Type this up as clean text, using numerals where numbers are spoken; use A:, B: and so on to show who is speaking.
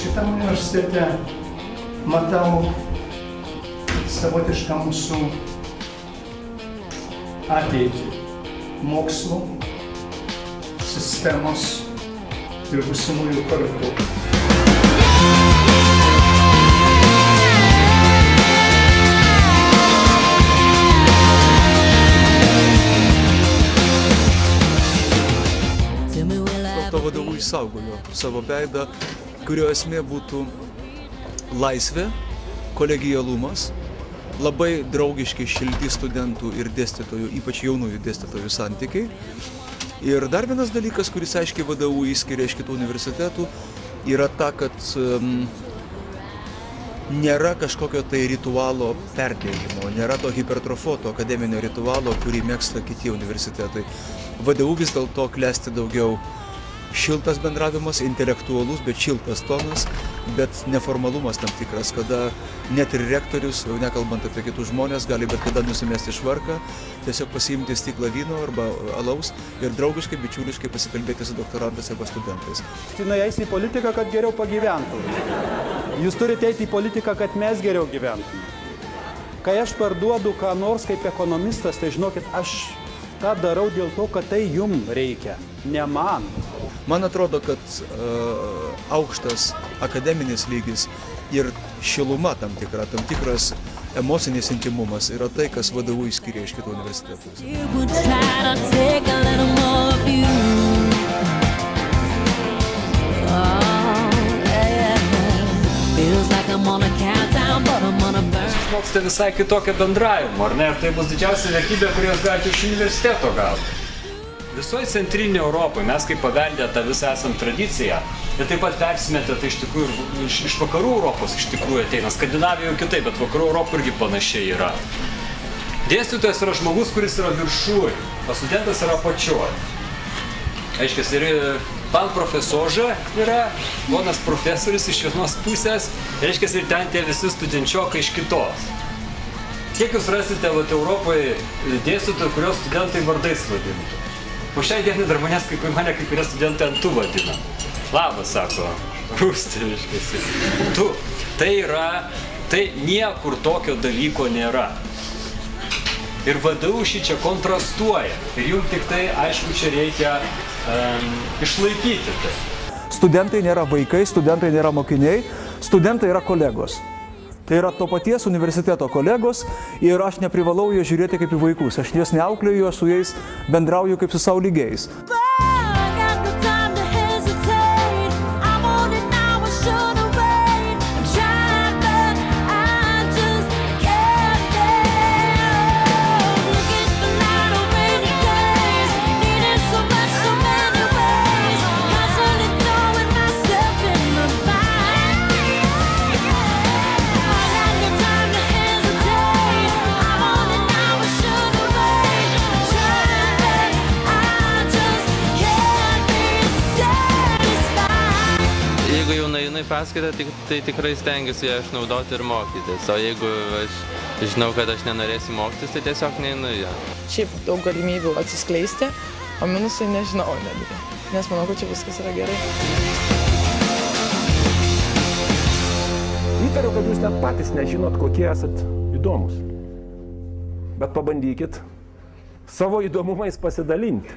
A: Šitam universitete matau savotišką mūsų ateitį, mokslo, sistemos ir būsimųjų kartų.
B: Vadovų išsaugojo savo veidą, kurio esmė būtų laisvė, kolegialumas, labai draugiški šilti studentų ir dėstytojų, ypač jaunųjų dėstytojų santykiai. Ir dar vienas dalykas, kuris aiškiai vadovų įskiria iš kitų universitetų, yra ta, kad nėra kažkokio tai ritualo perdėjimo, nėra to hipertrofoto akademinio ritualo, kurį mėgsta kiti universitetai. VDU vis dėlto klesti daugiau šiltas bendravimas, intelektualus, bet šiltas tonas, bet neformalumas tam tikras, kada net ir rektorius, jau nekalbant apie kitus žmonės, gali bet kada nusimesti švarką, tiesiog pasiimti stiklą vyno arba alaus ir draugiškai, bičiuliškai pasikalbėti su doktorantais arba studentais.
C: Jinai eis į politiką, kad geriau pagyventų. Jūs turite eiti į politiką, kad mes geriau gyventume. Kai aš parduodu ką nors kaip ekonomistas, tai žinokit, aš tą darau dėl to, kad tai jum reikia, ne man.
B: Man atrodo, kad aukštas akademinis lygis ir šiluma tam tikras emocinis intimumas yra tai, kas VDU išskiria iš kitų universitetų.
D: Išmoksite visai kitokio bendravimo, ar ne? Ir tai bus didžiausia vertybė, kurios galite iš universiteto gauti. Visoje centrinėje Europoje mes kaip paveldę tą visą esam tradiciją ir taip pat persimetę tai iš tikrųjų iš vakarų Europos iš tikrųjų ateina. Skandinavijoje kitaip, bet vakarų Europoje irgi panašiai yra. Dėstytojas yra žmogus, kuris yra viršuj, o studentas yra apačioj. Aiškiai, ir pan profesoža yra, ponas profesorius iš vienos pusės, aiškiai, ir ten tie visi studenčiokai iš kitos. Kiek jūs rasite Europoje dėstytojų, kurios studentai vardais vadintų? Po šiai dienai dar mane kai kurie studentai ant tu vadina. Labas, sako, Rūsti, reiškiasi. Tu, tai niekur tokio dalyko nėra. Ir VDU šį čia kontrastuoja. Ir jums tik tai, aišku, čia reikia išlaikyti tai.
E: Studentai nėra vaikai, studentai nėra mokiniai, studentai yra kolegos. Tai yra to paties universiteto kolegos ir aš neprivalau juos žiūrėti kaip į vaikus. Aš juos neauklėju, aš su jais bendrauju kaip su savo lygiais.
F: Paskaitą, tai tikrai stengiuosi ją išnaudoti ir mokytis, o jeigu aš žinau, kad aš nenorėsiu mokytis, tai tiesiog neinu ją.
G: Šiaip daug galimybių atsiskleisti, o minusai nežinau netgi, nes manau, kad čia viskas yra gerai.
H: Įtariu, kad jūs net patys nežinot, kokie esat įdomus. Bet pabandykit savo įdomumais pasidalinti.